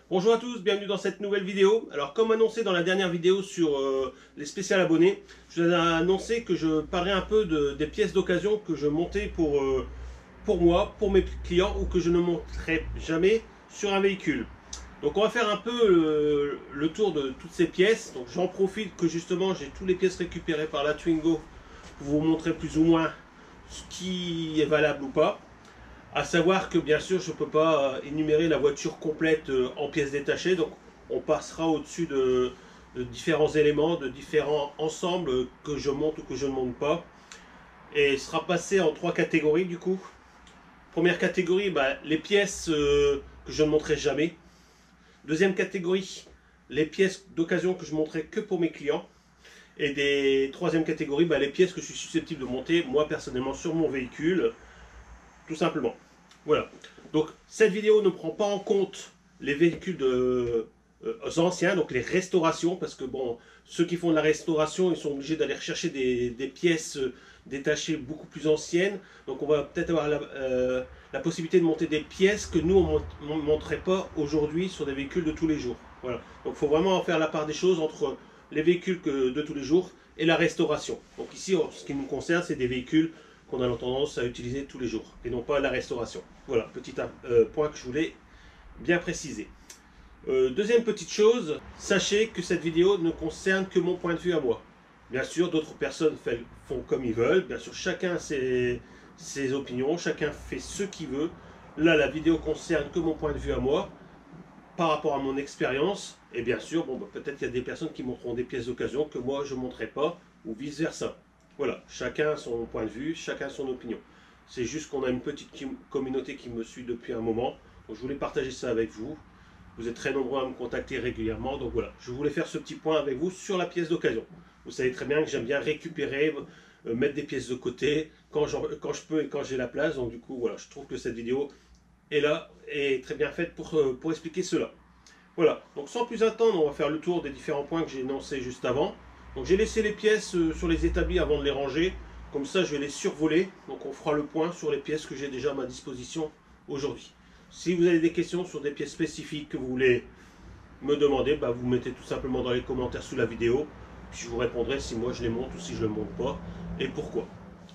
Bonjour à tous, bienvenue dans cette nouvelle vidéo. Alors comme annoncé dans la dernière vidéo sur les spéciales abonnés, je vous ai annoncé que je parlerai un peu des pièces d'occasion que je montais pour moi, pour mes clients ou que je ne monterai jamais sur un véhicule. Donc on va faire un peu le tour de toutes ces pièces. Donc j'en profite que justement j'ai toutes les pièces récupérées par la Twingo pour vous montrer plus ou moins ce qui est valable ou pas. À savoir que bien sûr je ne peux pas énumérer la voiture complète en pièces détachées, donc on passera au-dessus de différents éléments, de différents ensembles que je monte ou que je ne monte pas. Et sera passé en trois catégories du coup. Première catégorie, les pièces que je ne monterai jamais. Deuxième catégorie, les pièces d'occasion que je monterai que pour mes clients. Et troisième catégorie, les pièces que je suis susceptible de monter moi personnellement sur mon véhicule, tout simplement. Voilà, donc cette vidéo ne prend pas en compte les véhicules anciens, donc les restaurations, parce que bon, ceux qui font de la restauration, ils sont obligés d'aller rechercher des pièces détachées beaucoup plus anciennes, donc on va peut-être avoir la possibilité de monter des pièces que nous on ne monterait pas aujourd'hui sur des véhicules de tous les jours. Voilà, donc il faut vraiment faire la part des choses entre les véhicules de tous les jours et la restauration. Donc ici, ce qui nous concerne, c'est des véhicules qu'on a tendance à utiliser tous les jours et non pas la restauration. Voilà, petit point que je voulais bien préciser. Deuxième petite chose, sachez que cette vidéo ne concerne que mon point de vue à moi. Bien sûr, d'autres personnes font comme ils veulent. Bien sûr, chacun a ses opinions, chacun fait ce qu'il veut. Là, la vidéo concerne que mon point de vue à moi, par rapport à mon expérience. Et bien sûr, peut-être qu'il y a des personnes qui montreront des pièces d'occasion que moi je ne montrerai pas, ou vice versa. Voilà, chacun son point de vue, chacun son opinion. C'est juste qu'on a une petite communauté qui me suit depuis un moment. Donc je voulais partager ça avec vous. Vous êtes très nombreux à me contacter régulièrement. Donc voilà, je voulais faire ce petit point avec vous sur la pièce d'occasion. Vous savez très bien que j'aime bien récupérer, mettre des pièces de côté quand je peux et quand j'ai la place. Donc du coup, voilà, je trouve que cette vidéo est là et très bien faite pour expliquer cela. Voilà, donc sans plus attendre, on va faire le tour des différents points que j'ai énoncés juste avant. Donc j'ai laissé les pièces sur les établis avant de les ranger. Comme ça, je vais les survoler. Donc on fera le point sur les pièces que j'ai déjà à ma disposition aujourd'hui. Si vous avez des questions sur des pièces spécifiques que vous voulez me demander, vous mettez tout simplement dans les commentaires sous la vidéo. Puis je vous répondrai si moi je les monte ou si je ne les monte pas et pourquoi.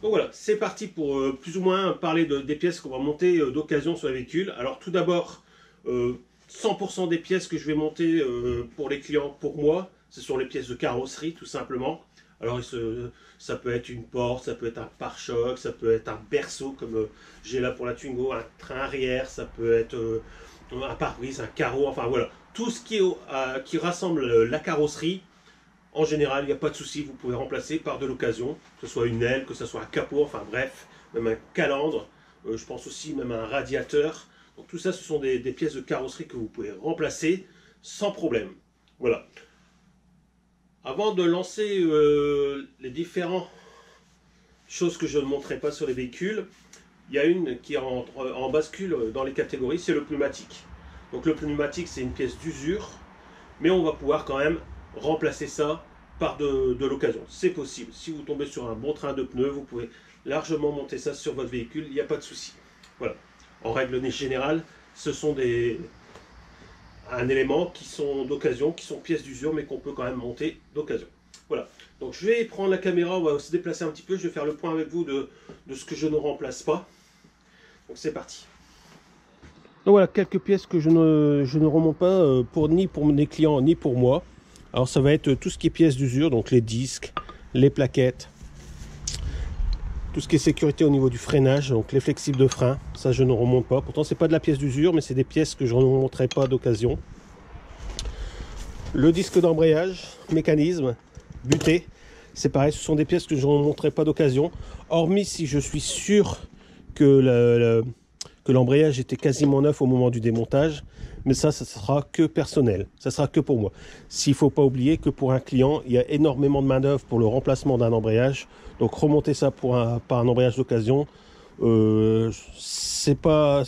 Donc voilà, c'est parti pour plus ou moins parler des pièces qu'on va monter d'occasion sur les véhicules. Alors tout d'abord, 100% des pièces que je vais monter pour les clients, pour moi, ce sont les pièces de carrosserie tout simplement. Alors ça peut être une porte, ça peut être un pare-choc, ça peut être un berceau comme j'ai là pour la Twingo, un train arrière, ça peut être un pare-brise, un carreau, enfin voilà. Tout ce qui rassemble la carrosserie, en général, il n'y a pas de souci, vous pouvez remplacer par de l'occasion, que ce soit une aile, que ce soit un capot, enfin bref, même un calandre, je pense aussi même un radiateur. Donc tout ça, ce sont des pièces de carrosserie que vous pouvez remplacer sans problème. Voilà. Avant de lancer les différentes choses que je ne montrerai pas sur les véhicules, il y a une qui entre en bascule dans les catégories, c'est le pneumatique. Donc le pneumatique, c'est une pièce d'usure, mais on va pouvoir quand même remplacer ça par de l'occasion. C'est possible. Si vous tombez sur un bon train de pneus, vous pouvez largement monter ça sur votre véhicule, il n'y a pas de souci. Voilà. En règle générale, ce sont un élément qui sont d'occasion, qui sont pièces d'usure, mais qu'on peut quand même monter d'occasion. Voilà. Donc je vais prendre la caméra, on va se déplacer un petit peu, je vais faire le point avec vous de ce que je ne remplace pas. Donc c'est parti. Donc voilà, quelques pièces que je ne remonte pas ni pour mes clients, ni pour moi. Alors ça va être tout ce qui est pièces d'usure, donc les disques, les plaquettes, tout ce qui est sécurité au niveau du freinage, donc les flexibles de frein, ça je ne remonte pas. Pourtant c'est pas de la pièce d'usure, mais c'est des pièces que je ne remonterai pas d'occasion. Le disque d'embrayage, mécanisme, buté, c'est pareil, ce sont des pièces que je ne remonterai pas d'occasion, hormis si je suis sûr que l'embrayage était quasiment neuf au moment du démontage, mais ça sera que personnel, ça sera que pour moi. S'il ne faut pas oublier que pour un client, il y a énormément de main-d'œuvre pour le remplacement d'un embrayage, donc remonter ça par un embrayage d'occasion, c'est pas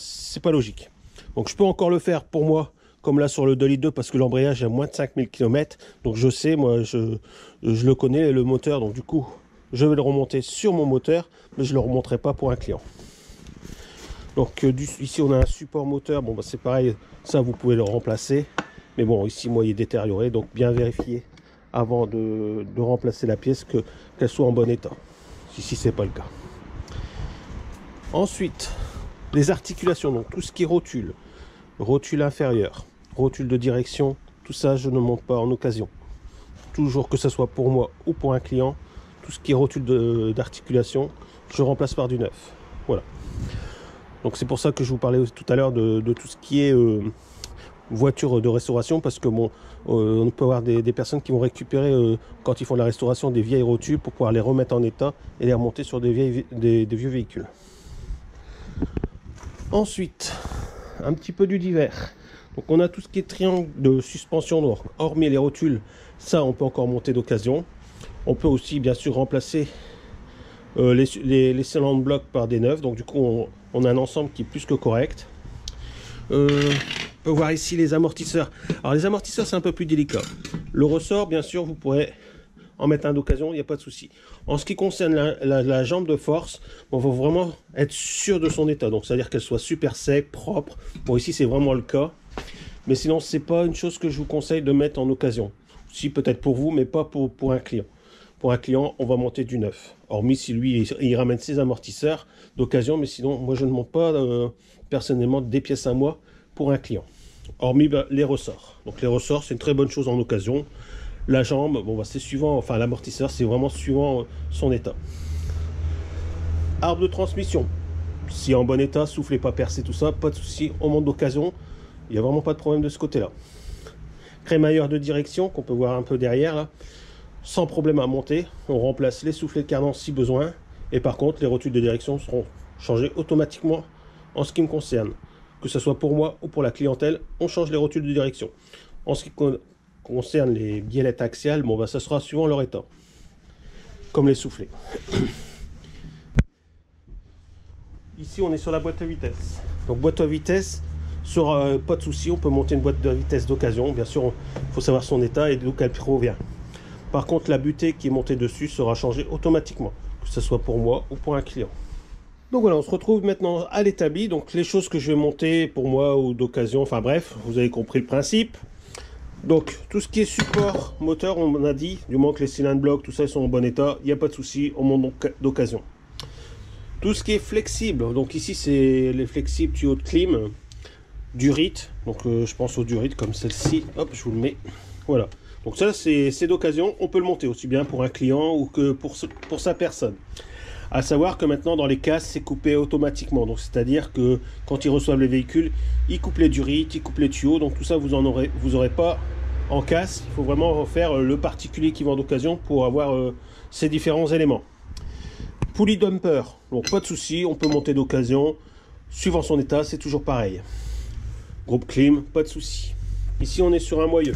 logique. Donc je peux encore le faire pour moi, comme là sur le 2 litres 2, parce que l'embrayage est à moins de 5000 km, donc je sais, moi je le connais, le moteur, donc du coup je vais le remonter sur mon moteur, mais je ne le remonterai pas pour un client. Donc ici on a un support moteur, bon bah c'est pareil, ça vous pouvez le remplacer. Mais bon, ici moi il est détérioré, donc bien vérifier avant de remplacer la pièce qu'elle soit en bon état. Ici c'est pas le cas. Ensuite, les articulations, donc tout ce qui est rotule inférieure, rotule de direction, tout ça je ne monte pas en occasion. Toujours que ce soit pour moi ou pour un client, tout ce qui est rotule d'articulation, je remplace par du neuf. Voilà. Donc c'est pour ça que je vous parlais tout à l'heure de tout ce qui est voiture de restauration, parce que bon, on peut avoir des personnes qui vont récupérer quand ils font de la restauration des vieilles rotules pour pouvoir les remettre en état et les remonter sur des vieux véhicules. Ensuite, un petit peu du divers. Donc on a tout ce qui est triangle de suspension, donc hormis les rotules, ça on peut encore monter d'occasion. On peut aussi bien sûr remplacer les cylindres blocs par des neufs, donc du coup on a un ensemble qui est plus que correct. On peut voir ici les amortisseurs. Alors les amortisseurs c'est un peu plus délicat. Le ressort bien sûr vous pourrez en mettre un d'occasion, il n'y a pas de souci. En ce qui concerne la jambe de force, on va vraiment être sûr de son état, donc c'est à dire qu'elle soit super sec, propre. Bon ici c'est vraiment le cas, mais sinon c'est pas une chose que je vous conseille de mettre en occasion. Si peut-être pour vous, mais pas pour un client. Pour un client, on va monter du neuf. Hormis si lui, il ramène ses amortisseurs d'occasion, mais sinon, moi, je ne monte pas personnellement des pièces à moi pour un client. Hormis les ressorts. Donc les ressorts, c'est une très bonne chose en occasion. La jambe, bon, bah, c'est suivant, enfin l'amortisseur, c'est vraiment suivant son état. Arbre de transmission. Si en bon état, soufflez pas percé, tout ça, pas de souci, on monte d'occasion. Il n'y a vraiment pas de problème de ce côté-là. Crémailleur de direction, qu'on peut voir un peu derrière, là. Sans problème à monter, on remplace les soufflets de cadence si besoin, et par contre les rotules de direction seront changées automatiquement en ce qui me concerne. Que ce soit pour moi ou pour la clientèle, on change les rotules de direction. En ce qui concerne les biellettes axiales, bon bah ça sera suivant leur état, comme les soufflets. Ici on est sur la boîte à vitesse. Donc boîte à vitesse, pas de souci, on peut monter une boîte de vitesse d'occasion. Bien sûr, il faut savoir son état et d'où elle provient. Par contre, la butée qui est montée dessus sera changée automatiquement, que ce soit pour moi ou pour un client. Donc voilà, on se retrouve maintenant à l'établi. Donc les choses que je vais monter pour moi ou d'occasion, enfin bref, vous avez compris le principe. Donc tout ce qui est support moteur, on a dit, du moment que les cylindres blocs, tout ça, ils sont en bon état, il n'y a pas de souci, on monte donc d'occasion. Tout ce qui est flexible, donc ici c'est les flexibles tuyaux de clim, Durit, donc je pense au Durit comme celle-ci, hop, je vous le mets, voilà. Donc ça c'est d'occasion, on peut le monter aussi bien pour un client ou que pour sa personne. À savoir que maintenant dans les casses c'est coupé automatiquement, donc c'est-à-dire que quand ils reçoivent les véhicules, ils coupent les durites, ils coupent les tuyaux, donc tout ça vous aurez pas en casse. Il faut vraiment faire le particulier qui vend d'occasion pour avoir ces différents éléments. Poulie dumper, donc pas de souci, on peut monter d'occasion, suivant son état, c'est toujours pareil. Groupe clim, pas de souci. Ici on est sur un moyeu.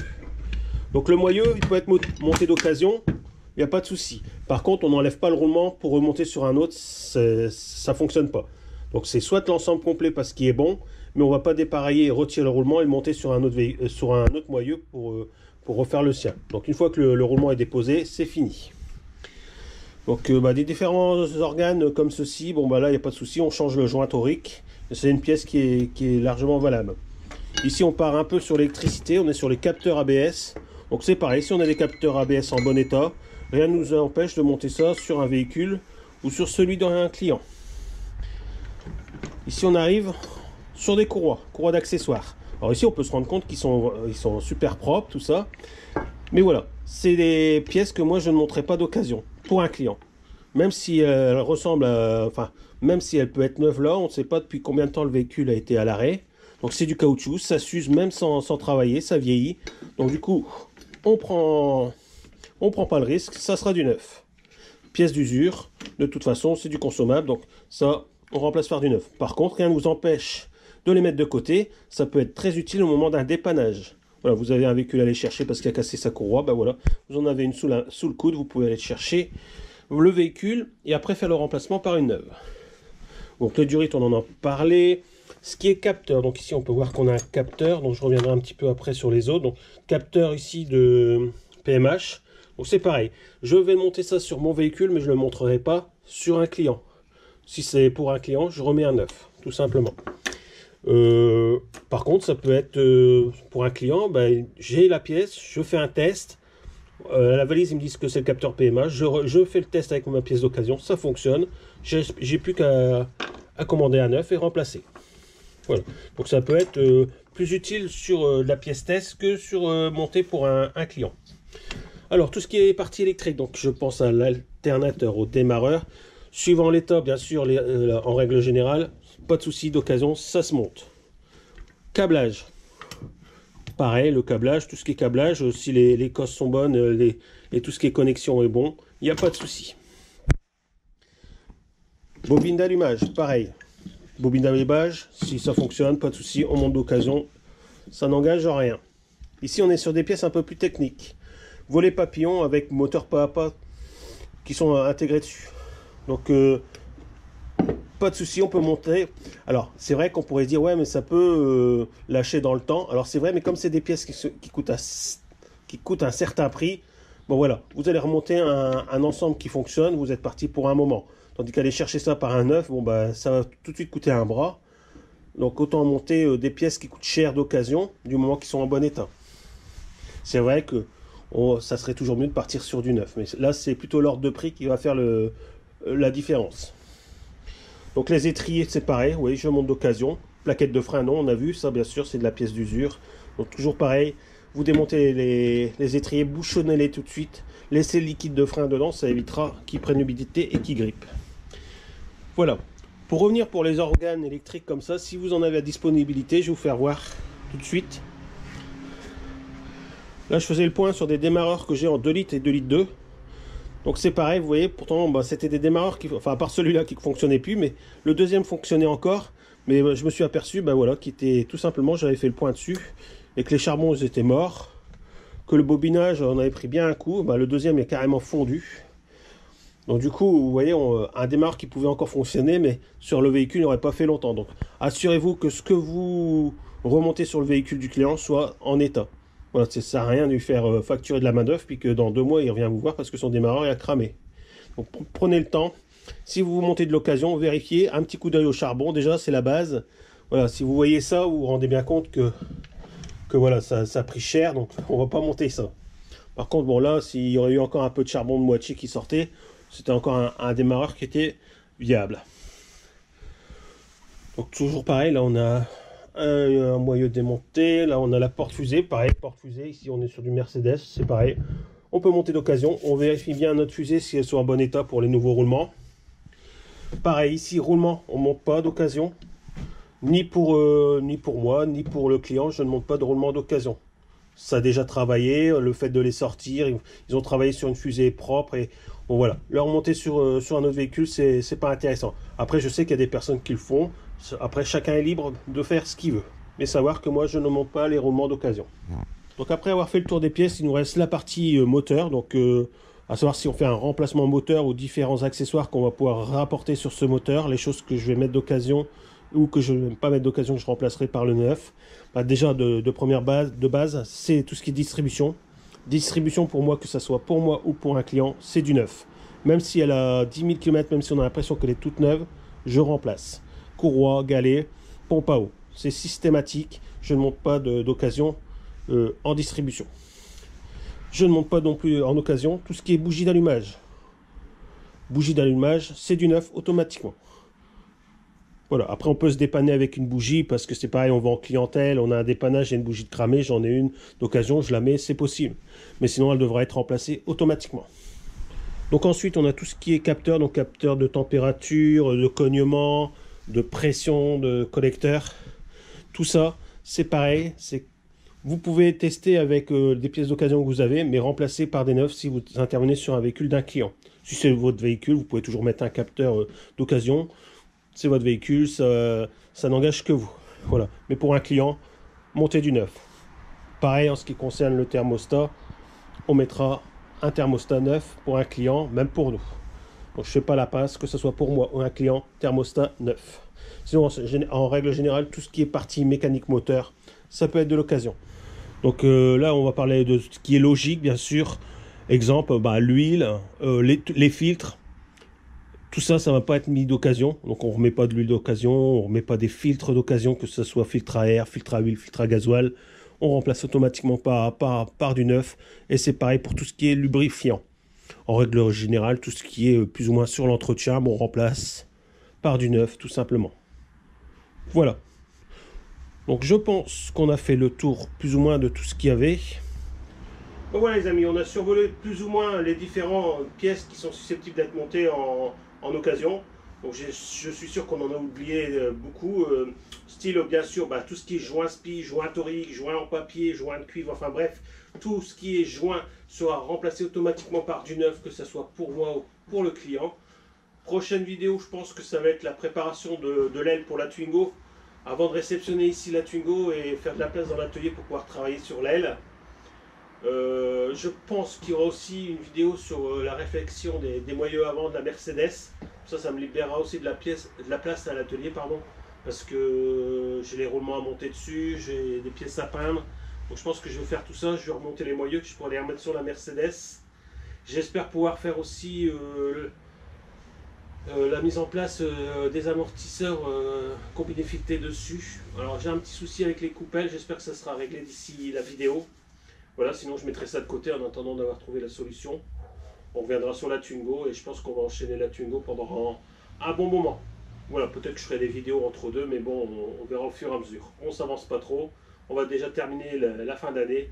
Donc le moyeu, il peut être monté d'occasion, il n'y a pas de souci. Par contre, on n'enlève pas le roulement pour remonter sur un autre, ça ne fonctionne pas. Donc c'est soit l'ensemble complet parce qu'il est bon, mais on ne va pas dépareiller et retirer le roulement et le monter sur un autre moyeu pour refaire le sien. Donc une fois que le roulement est déposé, c'est fini. Donc des différents organes comme ceci, bon bah là il n'y a pas de souci, on change le joint torique. C'est une pièce qui est largement valable. Ici on part un peu sur l'électricité, on est sur les capteurs ABS. Donc c'est pareil, si on a des capteurs ABS en bon état, rien ne nous empêche de monter ça sur un véhicule ou sur celui d'un client. Ici on arrive sur des courroies d'accessoires. Alors ici on peut se rendre compte qu'ils sont super propres, tout ça. Mais voilà, c'est des pièces que moi je ne monterai pas d'occasion pour un client. Même si elle ressemble à... Enfin, même si elle peut être neuve là, on ne sait pas depuis combien de temps le véhicule a été à l'arrêt. Donc c'est du caoutchouc, ça s'use même sans travailler, ça vieillit. Donc du coup, on prend pas le risque, ça sera du neuf. Pièce d'usure, de toute façon c'est du consommable, donc ça on remplace par du neuf. Par contre, rien ne vous empêche de les mettre de côté, ça peut être très utile au moment d'un dépannage. Voilà, vous avez un véhicule à aller chercher parce qu'il a cassé sa courroie, ben voilà, vous en avez une sous le coude, vous pouvez aller chercher le véhicule et après faire le remplacement par une neuve. Donc le Durit, on en a parlé. Ce qui est capteur, donc ici on peut voir qu'on a un capteur, donc je reviendrai un petit peu après sur les autres. Donc capteur ici de PMH, donc c'est pareil, je vais monter ça sur mon véhicule mais je ne le montrerai pas sur un client. Si c'est pour un client, je remets un neuf, tout simplement. Par contre, ça peut être pour un client, ben, j'ai la pièce, je fais un test. La valise, ils me disent que c'est le capteur PMA. Je fais le test avec ma pièce d'occasion, ça fonctionne. J'ai plus qu'à commander un neuf et remplacer. Voilà. Donc ça peut être plus utile sur la pièce test que sur monter pour un client. Alors tout ce qui est partie électrique, donc je pense à l'alternateur, au démarreur. Suivant l'état, bien sûr, en règle générale, pas de souci d'occasion, ça se monte. Câblage. Pareil, le câblage, tout ce qui est câblage, si les cosses sont bonnes et tout ce qui est connexion est bon, il n'y a pas de souci. Bobine d'allumage, pareil. Bobine d'allumage, si ça fonctionne, pas de souci, on monte d'occasion, ça n'engage rien. Ici, on est sur des pièces un peu plus techniques. Volet papillon avec moteur pas à pas qui sont intégrés dessus. Donc, pas de souci, on peut monter. Alors, c'est vrai qu'on pourrait se dire, ouais, mais ça peut lâcher dans le temps. Alors, c'est vrai, mais comme c'est des pièces qui coûtent un certain prix, bon voilà, vous allez remonter un ensemble qui fonctionne, vous êtes parti pour un moment. Tandis qu'aller chercher ça par un neuf, bon bah ça va tout de suite coûter un bras. Donc autant monter des pièces qui coûtent cher d'occasion, du moment qu'ils sont en bon état. C'est vrai que ça serait toujours mieux de partir sur du neuf, mais là c'est plutôt l'ordre de prix qui va faire la différence. Donc les étriers c'est pareil, oui je monte d'occasion. Plaquette de frein non, on a vu, ça bien sûr c'est de la pièce d'usure. Donc toujours pareil, vous démontez les étriers, bouchonnez-les tout de suite, laissez le liquide de frein dedans, ça évitera qu'ils prennent humidité et qu'ils grippent. Voilà. Pour revenir pour les organes électriques comme ça, si vous en avez à disponibilité, je vais vous faire voir tout de suite. Là, je faisais le point sur des démarreurs que j'ai en 2 litres et 2 litres 2. Donc c'est pareil, vous voyez, pourtant bah, c'était des démarreurs qui, enfin à part celui-là qui ne fonctionnait plus, mais le deuxième fonctionnait encore. Mais bah, je me suis aperçu, bah, voilà, qui était tout simplement, j'avais fait le point dessus, et que les charbons ils étaient morts, que le bobinage on avait pris bien un coup, bah, le deuxième est carrément fondu. Donc du coup, vous voyez, un démarreur qui pouvait encore fonctionner, mais sur le véhicule, il n'aurait pas fait longtemps. Donc assurez-vous que ce que vous remontez sur le véhicule du client soit en état. Voilà, ça ne sert à rien de lui faire facturer de la main d'œuvre, puis que dans 2 mois, il revient vous voir parce que son démarreur a cramé. Donc prenez le temps. Si vous montez de l'occasion, vérifiez un petit coup d'œil au charbon. Déjà, c'est la base. Voilà, si vous voyez ça, vous vous rendez bien compte que voilà, ça a pris cher, donc on ne va pas monter ça. Par contre, bon là, s'il y aurait eu encore un peu de charbon de moitié qui sortait, c'était encore un démarreur qui était viable. Donc toujours pareil, là on a un moyeu démonté, là on a la porte fusée, pareil, porte fusée, ici on est sur du Mercedes, c'est pareil. On peut monter d'occasion, on vérifie bien notre fusée si elle soit en bon état pour les nouveaux roulements. Pareil, ici roulement, on ne monte pas d'occasion, ni pour moi, ni pour le client, je ne monte pas de roulement d'occasion. Ça a déjà travaillé, le fait de les sortir, ils ont travaillé sur une fusée propre et bon voilà, leur monter sur un autre véhicule, c'est pas intéressant. Après, je sais qu'il y a des personnes qui le font, après chacun est libre de faire ce qu'il veut. Mais savoir que moi, je ne monte pas les roulements d'occasion. Donc après avoir fait le tour des pièces, il nous reste la partie moteur, donc à savoir si on fait un remplacement moteur ou différents accessoires qu'on va pouvoir rapporter sur ce moteur, les choses que je vais mettre d'occasion ou que je ne vais pas mettre d'occasion, que je remplacerai par le neuf. Bah déjà de base, c'est tout ce qui est distribution. Distribution pour moi, que ce soit pour moi ou pour un client, c'est du neuf. Même si elle a 10 000 km, même si on a l'impression qu'elle est toute neuve, je remplace. Courroie, galet, pompe à eau. C'est systématique, je ne monte pas d'occasion en distribution. Je ne monte pas non plus en occasion tout ce qui est bougie d'allumage. Bougie d'allumage, c'est du neuf automatiquement. Voilà, après on peut se dépanner avec une bougie parce que c'est pareil, on va en clientèle, on a un dépannage, il y a une bougie de cramée, j'en ai une d'occasion, je la mets, c'est possible. Mais sinon elle devra être remplacée automatiquement. Donc ensuite on a tout ce qui est capteur, donc capteur de température, de cognement, de pression, de collecteur. Tout ça, c'est pareil, vous pouvez tester avec des pièces d'occasion que vous avez, mais remplacer par des neufs si vous intervenez sur un véhicule d'un client. Si c'est votre véhicule, vous pouvez toujours mettre un capteur d'occasion. C'est votre véhicule, ça n'engage que vous. Voilà. Mais pour un client, montez du neuf. Pareil en ce qui concerne le thermostat, on mettra un thermostat neuf pour un client, même pour nous. Donc je ne fais pas la passe, que ce soit pour moi ou un client, thermostat neuf. Sinon, en règle générale, tout ce qui est partie mécanique moteur, ça peut être de l'occasion. Donc là, on va parler de ce qui est logique, bien sûr. Exemple, l'huile, les filtres. Tout ça, ça ne va pas être mis d'occasion. Donc on ne remet pas de l'huile d'occasion, on ne remet pas des filtres d'occasion, que ce soit filtre à air, filtre à huile, filtre à gasoil. On remplace automatiquement par du neuf. Et c'est pareil pour tout ce qui est lubrifiant. En règle générale, tout ce qui est plus ou moins sur l'entretien, on remplace par du neuf, tout simplement. Voilà. Donc je pense qu'on a fait le tour plus ou moins de tout ce qu'il y avait. Donc voilà les amis, on a survolé plus ou moins les différentes pièces qui sont susceptibles d'être montées en occasion. Donc je suis sûr qu'on en a oublié beaucoup. Style bien sûr, tout ce qui est joint spi, joint torique, joint en papier, joint de cuivre, enfin bref, tout ce qui est joint sera remplacé automatiquement par du neuf, que ce soit pour moi ou pour le client. Prochaine vidéo, je pense que ça va être la préparation de l'aile pour la Twingo. Avant de réceptionner ici la Twingo et faire de la place dans l'atelier pour pouvoir travailler sur l'aile. Je pense qu'il y aura aussi une vidéo sur la réflexion des moyeux avant de la Mercedes. Ça me libérera aussi de la place à l'atelier, pardon, parce que j'ai les roulements à monter dessus, j'ai des pièces à peindre. Donc je pense que je vais faire tout ça, je vais remonter les moyeux, que je pourrai les remettre sur la Mercedes. J'espère pouvoir faire aussi la mise en place des amortisseurs combinés filetés dessus. Alors j'ai un petit souci avec les coupelles, j'espère que ça sera réglé d'ici la vidéo. Voilà, sinon je mettrai ça de côté en attendant d'avoir trouvé la solution. On reviendra sur la Twingo et je pense qu'on va enchaîner la Twingo pendant un bon moment. Voilà, peut-être que je ferai des vidéos entre deux, mais bon, on verra au fur et à mesure. On s'avance pas trop, on va déjà terminer la fin d'année.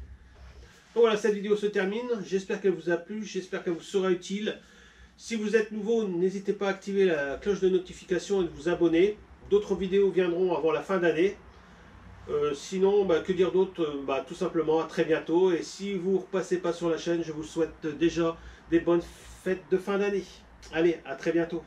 Donc voilà, cette vidéo se termine. J'espère qu'elle vous a plu, j'espère qu'elle vous sera utile. Si vous êtes nouveau, n'hésitez pas à activer la cloche de notification et de vous abonner. D'autres vidéos viendront avant la fin d'année. Sinon, que dire d'autre? Tout simplement, à très bientôt. Et si vous ne repassez pas sur la chaîne, je vous souhaite déjà des bonnes fêtes de fin d'année. Allez, à très bientôt.